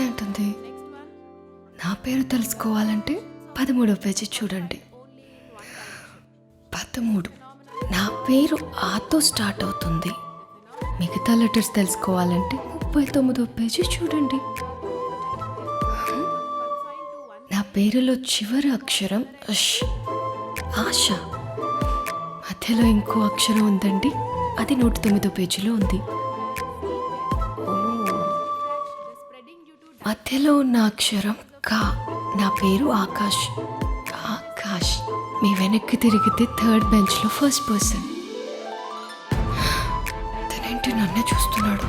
ఉంటుంది. నా పేరు తెలుసుకోవాలంటే 13వ పేజీ చూడండి. 13. నా పేరు ఆతో స్టార్ట్ అవుతుంది. మిగతా లెటర్స్ తెలుసుకోవాలంటే 39వ పేజీ చూడండి. నా పేరులో చివరి అక్షరం అష్, ఆశ. మధ్యలో ఇంకో అక్షరం ఉందండి, అది 109వ పేజీలో ఉంది. మధ్యలో ఉన్న అక్షరం కా. నా పేరు ఆకాష్. ఆకాష్. మీ వెనక్కి తిరిగితే 3rd బెంచ్లో 1st పర్సన్. తనేంటి నన్నే చూస్తున్నాడు.